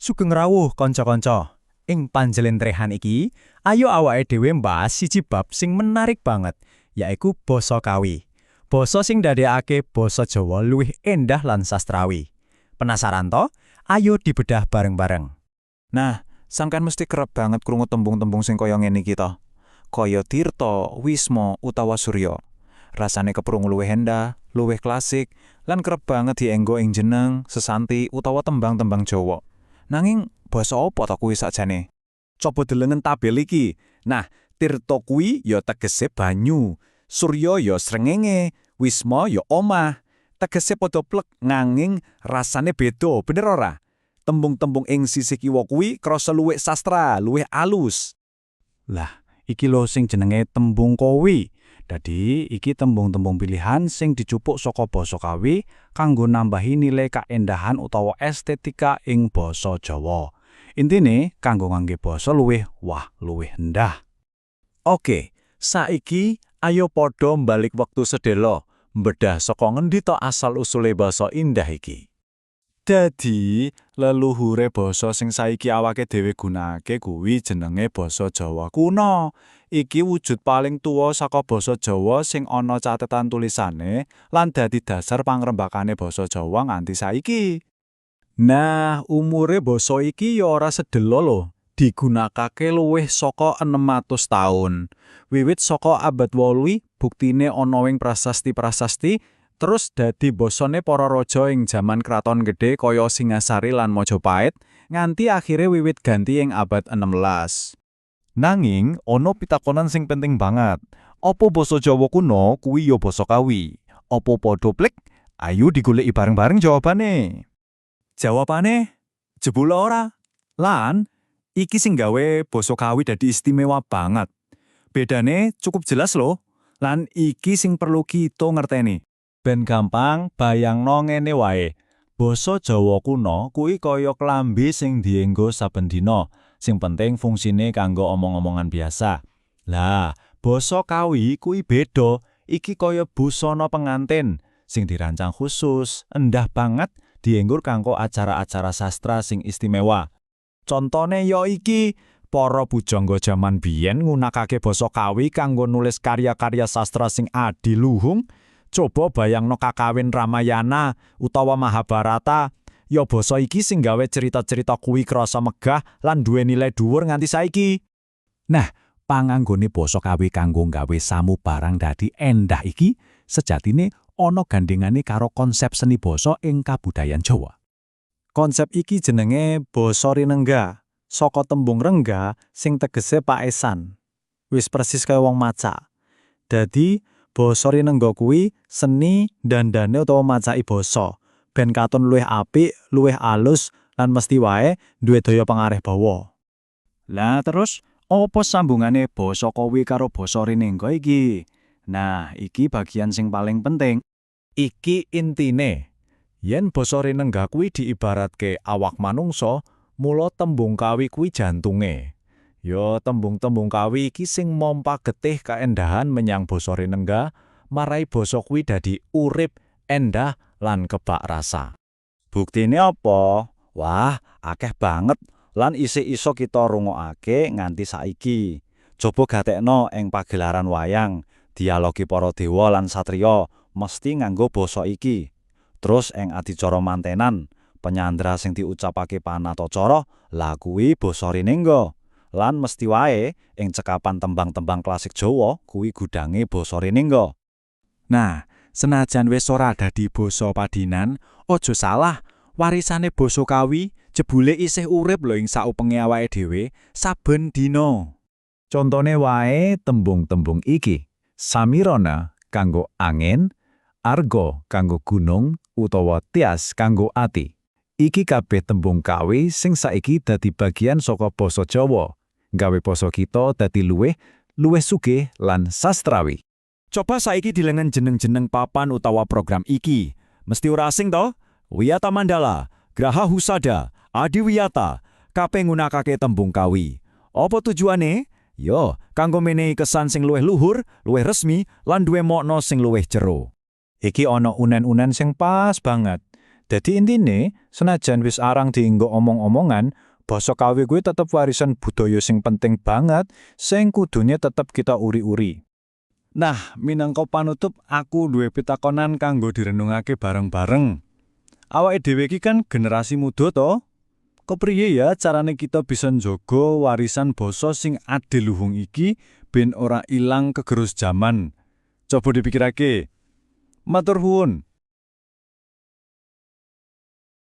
Sugeng rawuh kanca-kanca. Ing panjlentrehan iki, ayo awake dhewe mbahas siji bab sing menarik banget, yaiku basa kawi. Basa sing ndadekake basa Jawa luwih endah lan sastrawi. Penasaran to? Ayo dibedah bareng-bareng. Nah, sampean mesti kerep banget krungu tembung-tembung sing kaya ngene iki to. Kaya Tirta, Wisma utawa Surya. Rasane keprungu luwih endah, luwih klasik, lan kerep banget dienggo ing jeneng, sesanti utawa tembang-tembang Jawa. Nanging basa apa to kuwi sakjane? Coba delengen tabel iki. Nah, Tirta kuwi ya tegese banyu, Surya ya srengenge, Wisma ya omah. Tegese padha plek nanging rasane beda, bener ora? Tembung-tembung ing sisih kiwa kuwi krasa luwih sastra, luwih alus. Lah, iki lho sing jenenge tembung kawi. Dadi, iki tembung-tembung pilihan sing dicupuk saka basa kawi kanggo nambahi nilai kaendahan utawa estetika ing basa Jawa. Intine kanggo ngangge basa luwih luwih endah. Oke, saiki ayo padha mbalik wektu sedhela, mbedah saka ngendi to asal-usule basa indah iki. Dadi, leluhure basa sing saiki awake dhewe gunakake kuwi jenenge basa Jawa kuno. Iki wujud paling tuwa saka basa Jawa sing ana catetan tulisane lan dadi dasar pangrembakane basa Jawa nganti saiki. Nah, umure basa iki ya ora sedhela lho. Digunakake luwih saka 600 taun. Wiwit saka abad 8, buktine ana ing prasasti-prasasti, terus dadi basane para raja ing jaman kraton gedhe kaya Singasari lan Majapahit, nganti akhire wiwit ganti ing abad 16. Nanging, ana pitakonan sing penting banget. Apa basa Jawa kuno kuwi ya basa kawi? Apa padha plek? Ayo digoleki bareng-bareng jawabane. Jawabane, jebul ora. Lan, iki sing gawe basa kawi dadi istimewa banget. Bedane cukup jelas lho, lan iki sing perlu kita ngerteni. Ben gampang bayangno ngene wae. Basa Jawa kuno kuwi kaya klambi sing dienggo saben dina. Sing penting fungsine kanggo omong-omongan biasa. Lah, basa kawi kuwi beda. Iki kaya busana pengantin sing dirancang khusus, endah banget dienggo kanggo acara-acara sastra sing istimewa. Contone ya iki, para pujangga jaman biyen nggunakake basa kawi kanggo nulis karya-karya sastra sing adiluhung. Coba bayangno kakawin Ramayana utawa Mahabharata, ya basa iki sing gawe cerita-cerita kuwi krasa megah lan duwe nilai dhuwur nganti saiki. Nah, panganggone basa kawi kanggo gawe samubarang dadi endah iki sejatine ana gandengane karo konsep seni basa ing kabudayan Jawa. Konsep iki jenenge basa rinengga, saka tembung rengga sing tegese paesan. Wis persis kaya wong maca. Dadi basa rinengga kuwi seni dandane utawa macai basa, ben katon luwih apik, luwih alus lan mesti wae duwe daya pangareh bawa. Lah terus apa sambungane basa kawi karo basa rinengga iki? Nah, iki bagian sing paling penting. Iki intine. Yen basa rinengga kuwi diibaratke awak manungsa, mula tembung kawi kuwi jantunge. Ya tembung-tembung kawi iki sing mompa getih kaendahan menyang basa rinengga, marai basa kuwi dadi urip, endah lan kebak rasa. Buktine apa? Wah, akeh banget lan isih iso kita rungokake nganti saiki. Coba gatekno ing pagelaran wayang, dialogi para dewa lan satriya mesti nganggo basa iki. Terus ing adicara mantenan, penyandra sing diucapake panatacara, lah kuwi basa rinengga. Lan mesti wae ing cekapan tembang-tembang klasik Jawa kuwi gudange basa rinengga. Nah, senajan wis ora dadi basa padinan, aja salah, warisane basa kawi jebule isih urip lho ing saupenge awake dhewe saben dina. Contone wae tembung-tembung iki. Samirana kanggo angin, arga kanggo gunung utawa tias kanggo ati. Iki kabeh tembung kawi sing saiki dadi bagian saka basa Jawa, gawe basa kita dadi luwih sugih lan sastrawi. Coba saiki dilengen jeneng-jeneng papan utawa program iki. Mesti ora asing to? Wiyata Mandala, Graha Husada, Adiwiyata, kabeh nggunakake tembung kawi. Apa tujuane? Yo, kanggo menehi kesan sing luwih luhur, luwih resmi, lan duwe makna sing luwih jero. Iki ana unen-unen sing pas banget. Dadi intine, senajan wis arang dienggo omong-omongan, basa kawi kuwi tetep warisan budaya sing penting banget sing kudune tetep kita uri-uri. Nah, minangka panutup aku duwe pitakonan kanggo direnungake bareng-bareng. Awake dhewe iki kan generasi muda to? Kepriye ya carane kita bisa njaga warisan basa sing adiluhung iki ben ora ilang kegerus jaman? Coba dipikirake. Matur nuwun.